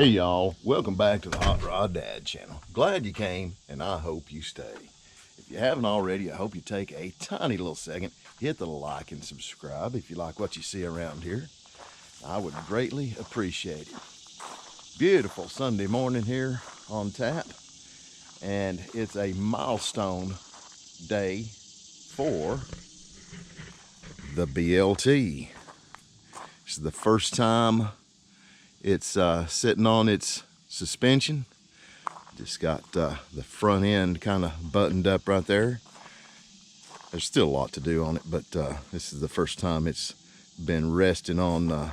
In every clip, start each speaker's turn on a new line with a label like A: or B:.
A: Hey y'all, welcome back to the Hot Rod Dad channel. Glad you came, and I hope you stay. If you haven't already, I hope you take a tiny little second, hit the like and subscribe if you like what you see around here. I would greatly appreciate it. Beautiful Sunday morning here on tap, and it's a milestone day for the BLT. This is the first time it's sitting on its suspension. Just got the front end kind of buttoned up right there. There's still a lot to do on it, but this is the first time it's been resting on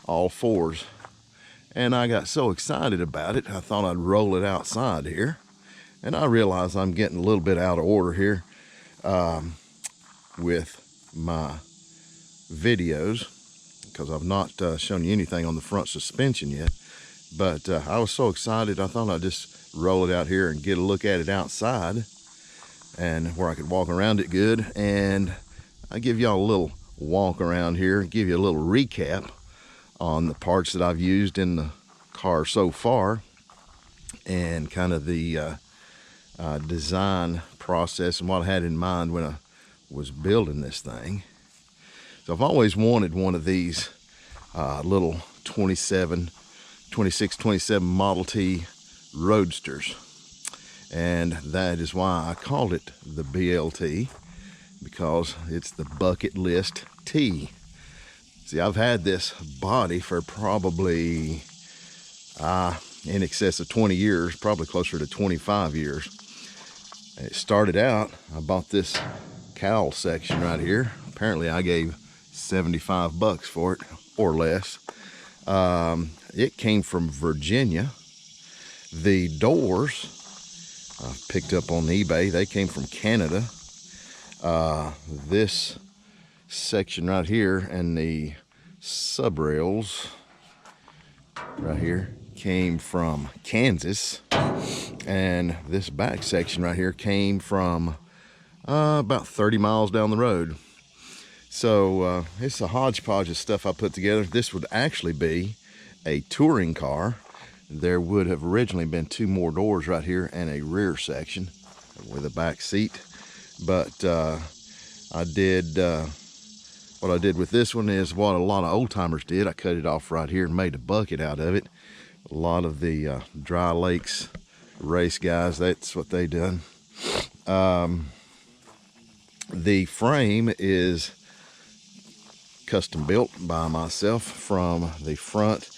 A: all fours. And I got so excited about it, I thought I'd roll it outside here. And I realize I'm getting a little bit out of order here with my videos, because I've not shown you anything on the front suspension yet. But I was so excited, I thought I'd just roll it out here and get a look at it outside, and where I could walk around it good. And I give y'all a little walk around here, give you a little recap on the parts that I've used in the car so far, and kind of the design process and what I had in mind when I was building this thing. So I've always wanted one of these little 26, 27 Model T Roadsters. And that is why I called it the BLT, because it's the bucket list T. See, I've had this body for probably in excess of 20 years, probably closer to 25 years. And it started out, I bought this cowl section right here. Apparently I gave $75 for it or less. It came from Virginia. The doors I picked up on eBay, they came from Canada. This section right here and the sub rails right here came from Kansas, and this back section right here came from about 30 miles down the road. So it's a hodgepodge of stuff I put together. This would actually be a touring car. There would have originally been two more doors right here and a rear section with a back seat. But I did, what I did with this one is what a lot of old timers did. I cut it off right here and made a bucket out of it. A lot of the dry lakes race guys, that's what they done. The frame is custom built by myself from the front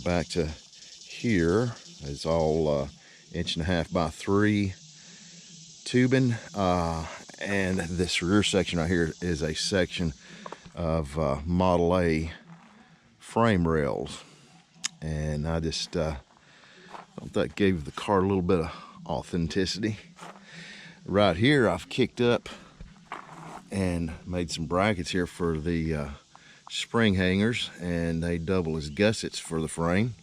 A: back to here. It's all 1.5 by 3 tubing, and this rear section right here is a section of Model A frame rails, and I just thought that gave the car a little bit of authenticity. Right here I've kicked up and made some brackets here for the spring hangers, and they double as gussets for the frame.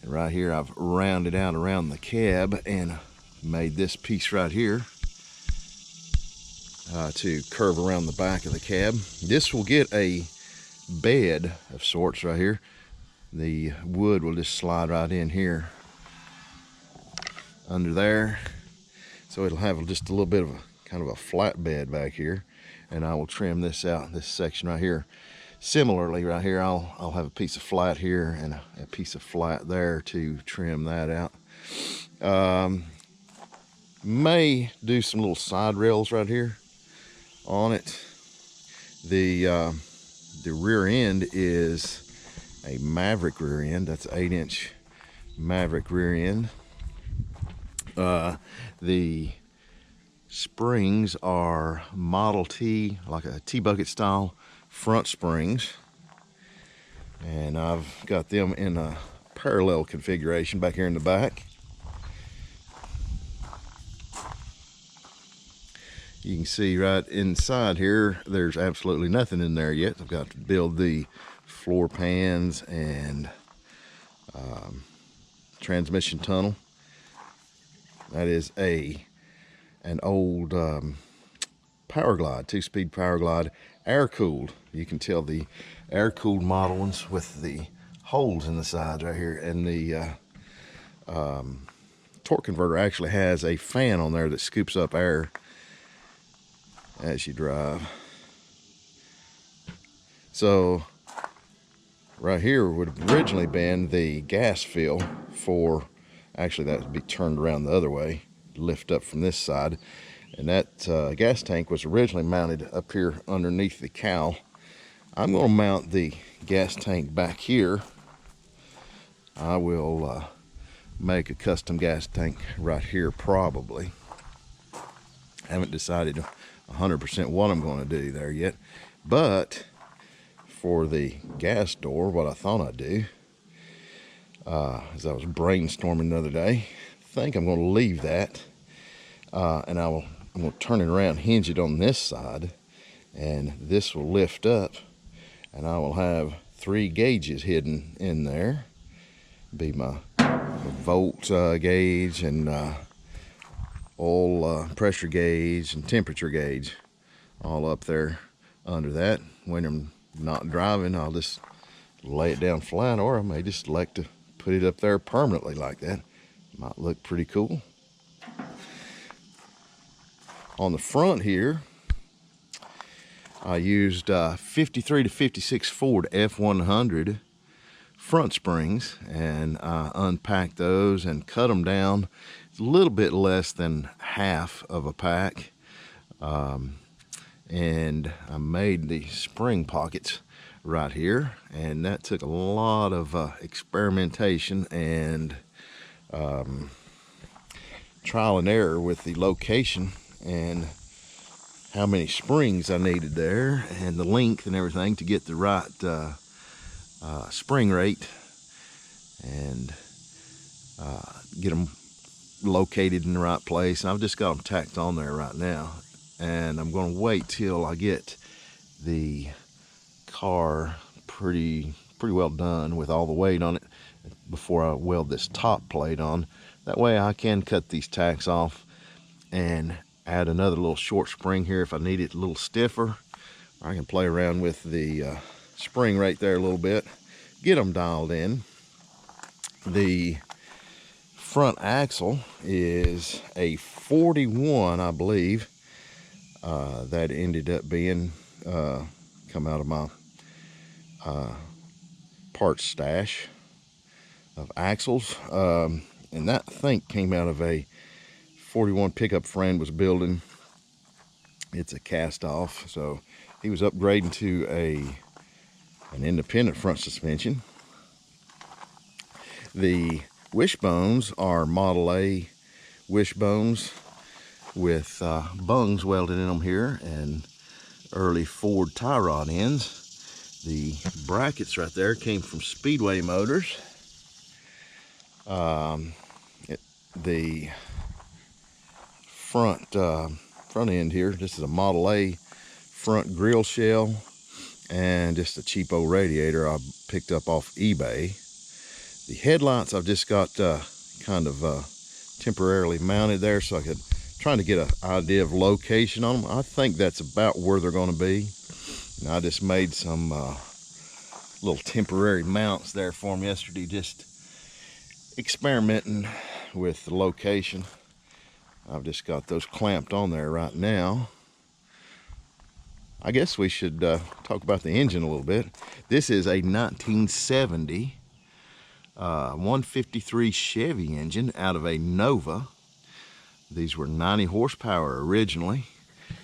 A: And right here I've rounded out around the cab and made this piece right here to curve around the back of the cab. This will get a bed of sorts right here. The wood will just slide right in here under there, so it'll have just a little bit of a kind of a flat bed back here. And I will trim this out, this section right here. Similarly, right here, I'll have a piece of flat here and a piece of flat there to trim that out. May do some little side rails right here on it. The rear end is a Maverick rear end. That's an 8-inch Maverick rear end. The springs are Model T, like a T-bucket style front springs, and I've got them in a parallel configuration back here in the back. You can see right inside here there's absolutely nothing in there yet. I've got to build the floor pans and transmission tunnel. That is an old Power Glide, 2-speed Power Glide, air cooled. You can tell the air cooled model ones with the holes in the sides right here, and the torque converter actually has a fan on there that scoops up air as you drive. So right here would have originally been the gas fill for, actually that would be turned around the other way, lift up from this side, and that gas tank was originally mounted up here underneath the cowl. I'm going to mount the gas tank back here. I will make a custom gas tank right here probably. I haven't decided 100% what I'm going to do there yet, but for the gas door, what I thought I'd do, as I was brainstorming the other day, I think I'm going to leave that, and I'm going to turn it around, hinge it on this side, and this will lift up, and I will have 3 gauges hidden in there. Be my volt gauge and oil pressure gauge and temperature gauge all up there under that. When I'm not driving, I'll just lay it down flat, or I may just like to put it up there permanently like that. Might look pretty cool. On the front here, I used 53 to 56 Ford F100 front springs, and I unpacked those and cut them down. It's a little bit less than half of a pack, and I made the spring pockets right here, and that took a lot of experimentation and trial and error with the location and how many springs I needed there and the length and everything to get the right spring rate and get them located in the right place. I've just got them tacked on there right now, and I'm going to wait till I get the car pretty well done with all the weight on it before I weld this top plate on. That way I can cut these tacks off and add another little short spring here if I need it a little stiffer. I can play around with the spring right there a little bit, get them dialed in. The front axle is a 41, I believe. That ended up being come out of my parts stash of axles, and that I think came out of a 41 pickup friend was building. It's a cast off, so he was upgrading to an independent front suspension. The wishbones are Model A wishbones with bungs welded in them here and early Ford tie rod ends. The brackets right there came from Speedway Motors. The front end here, this is a Model A front grill shell and just a cheapo radiator I picked up off eBay. The headlights I've just got kind of temporarily mounted there, so I could trying to get an idea of location on them. I think that's about where they're going to be. And I just made some little temporary mounts there for them yesterday, just experimenting with the location. I've just got those clamped on there right now. I guess we should talk about the engine a little bit. This is a 1970 153 Chevy engine out of a Nova. These were 90 horsepower originally.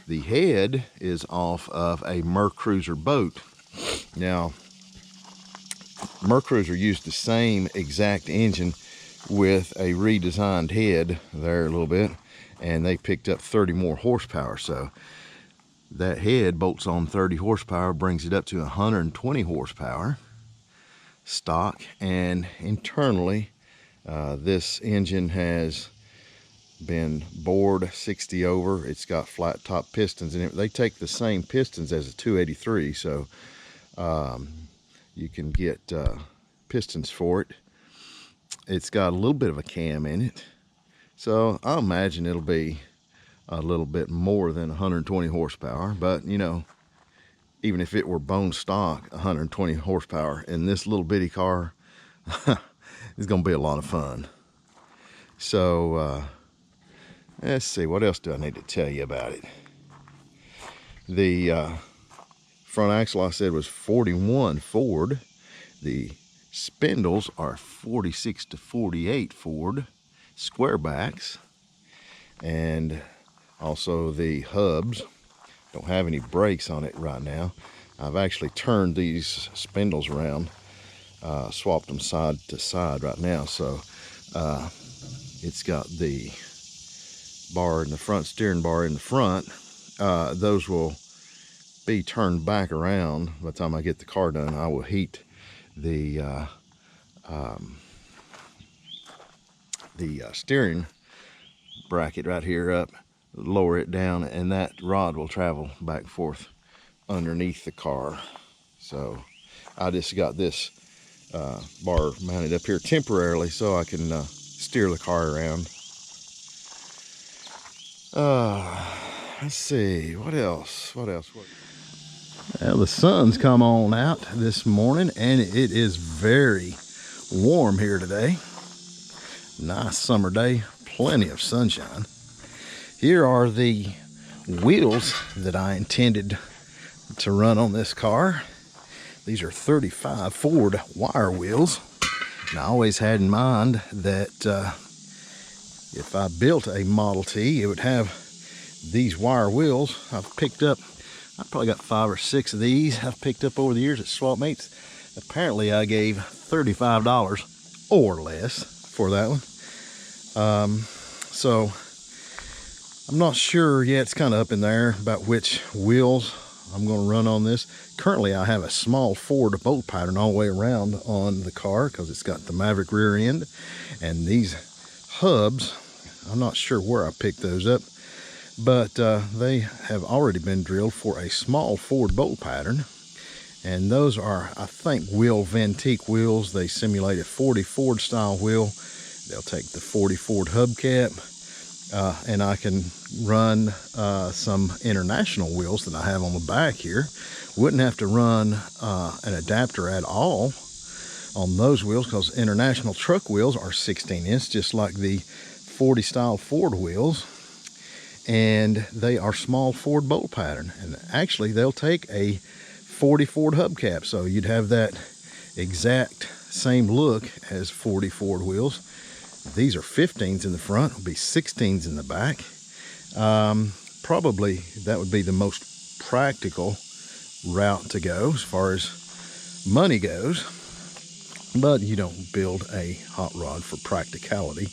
A: The head is off of a Mercruiser boat. Now, Mercruiser used the same exact engine with a redesigned head there a little bit, and they picked up 30 more horsepower. So that head bolts on 30 horsepower, brings it up to 120 horsepower stock. And internally, this engine has been bored 60 over. It's got flat top pistons in it. They take the same pistons as a 283, so you can get pistons for it. It's got a little bit of a cam in it, so I imagine it'll be a little bit more than 120 horsepower. But you know, even if it were bone stock 120 horsepower in this little bitty car, It's gonna be a lot of fun. So let's see, what else do I need to tell you about it? The front axle, I said, was 41 Ford. The spindles are 46 to 48 Ford square backs, and also the hubs don't have any brakes on it right now. I've actually turned these spindles around, swapped them side to side right now, so it's got the bar in the front, steering bar in the front. Those will be turned back around. By the time I get the car done, I will heat the steering bracket right here up, lower it down, and that rod will travel back and forth underneath the car. So I just got this bar mounted up here temporarily so I can steer the car around. Let's see, what else? Well, the sun's come on out this morning, and it is very warm here today. Nice summer day, plenty of sunshine. Here are the wheels that I intended to run on this car. These are 35 Ford wire wheels. And I always had in mind that if I built a Model T, it would have these wire wheels. I've probably got 5 or 6 of these I've picked up over the years at swap meets. Apparently I gave $35 or less for that one. So I'm not sure yet. It's kind of up in there about which wheels I'm going to run on this. Currently I have a small Ford bolt pattern all the way around on the car because it's got the Maverick rear end, and these hubs, I'm not sure where I picked those up, but they have already been drilled for a small Ford bolt pattern, and those are, I think, wheel Ventique wheels. They simulate a 40 Ford style wheel. They'll take the 40 Ford hubcap, and I can run some international wheels that I have on the back here. Wouldn't have to run an adapter at all on those wheels because international truck wheels are 16-inch, just like the 40 style Ford wheels, and they are small Ford bolt pattern, and actually they'll take a 40 Ford hubcap, so you'd have that exact same look as 40 Ford wheels. These are 15s in the front, will be 16s in the back. Probably that would be the most practical route to go as far as money goes, but you don't build a hot rod for practicality,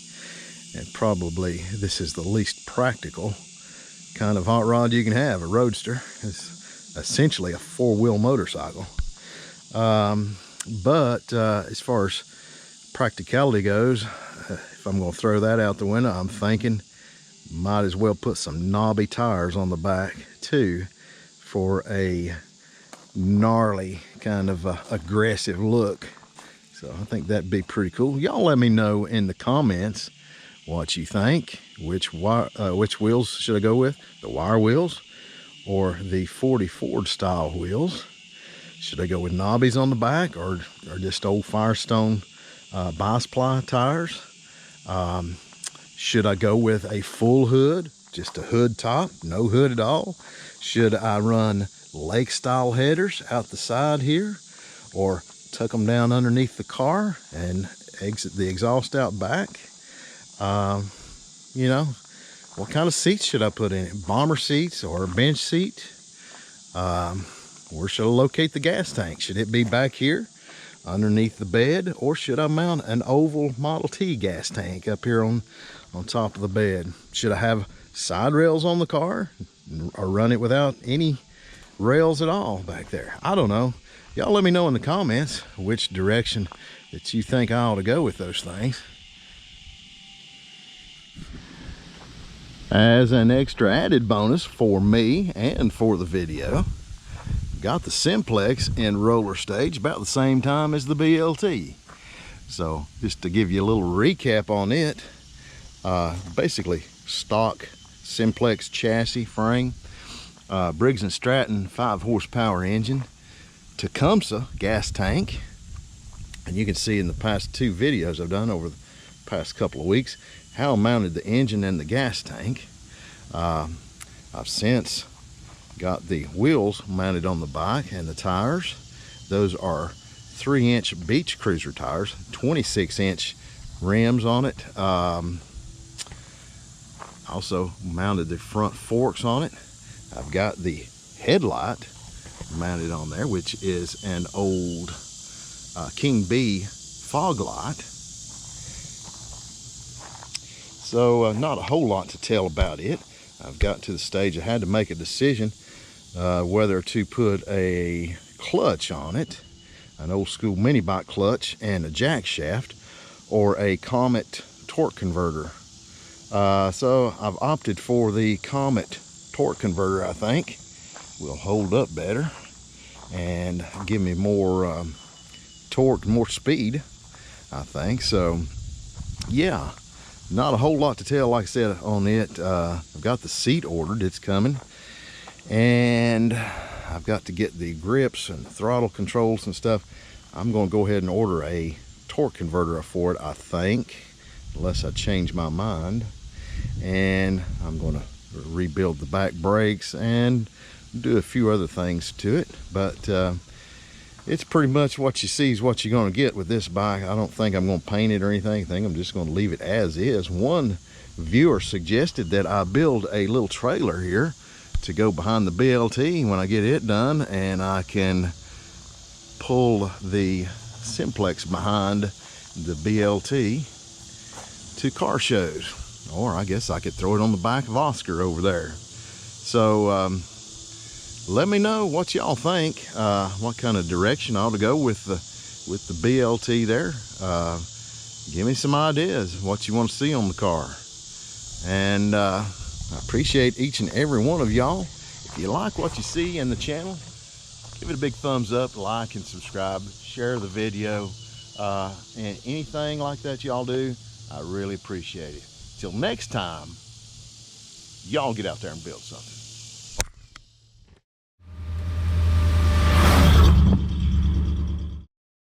A: and probably this is the least practical kind of hot rod you can have. A roadster is essentially a 4-wheel motorcycle, but as far as practicality goes, if I'm going to throw that out the window, I'm thinking might as well put some knobby tires on the back too for a gnarly kind of aggressive look. So I think that'd be pretty cool. Y'all let me know in the comments what you think. Which wheels should I go with? The wire wheels or the 40 Ford style wheels? Should I go with knobbies on the back or just old Firestone bi-ply tires? Should I go with a full hood, just a hood top, no hood at all? Should I run lake style headers out the side here, or tuck them down underneath the car and exit the exhaust out back? You know, what kind of seats should I put in it? Bomber seats or a bench seat? Where should I locate the gas tank? Should it be back here underneath the bed, or should I mount an oval Model T gas tank up here on top of the bed? Should I have side rails on the car or run it without any rails at all back there? I don't know. Y'all let me know in the comments which direction that you think I ought to go with those things. As an extra added bonus for me and for the video, got the Simplex in roller stage about the same time as the BLT. So just to give you a little recap on it, basically stock Simplex chassis frame, Briggs & Stratton 5 horsepower engine, Tecumseh gas tank, And you can see in the past 2 videos I've done over the past couple of weeks how I mounted the engine and the gas tank. I've since got the wheels mounted on the bike and the tires. Those are 3-inch beach cruiser tires, 26-inch rims on it. Also mounted the front forks on it. I've got the headlight mounted on there, which is an old King B fog light. So not a whole lot to tell about it. I've got to the stage I had to make a decision whether to put a clutch on it, an old school mini bike clutch and a jack shaft, or a Comet torque converter. So I've opted for the Comet torque converter. I think will hold up better and give me more torque, more speed, I think. So yeah, not a whole lot to tell, like I said, on it. I've got the seat ordered, it's coming, and I've got to get the grips and throttle controls and stuff. I'm going to go ahead and order a torque converter for it, I think, unless I change my mind. And I'm going to rebuild the back brakes and do a few other things to it. But it's pretty much what you see is what you're going to get with this bike. I don't think I'm going to paint it or anything. I think I'm just going to leave it as is. One viewer suggested that I build a little trailer here to go behind the BLT when I get it done, and I can pull the simplex behind the BLT to car shows. Or I guess I could throw it on the back of Oscar over there. So let me know what y'all think, what kind of direction I ought to go with the BLT there. Give me some ideas what you want to see on the car. And I appreciate each and every one of y'all. If you like what you see in the channel, give it a big thumbs up, like and subscribe, share the video, and anything like that y'all do, I really appreciate it. Till next time, y'all get out there and build something.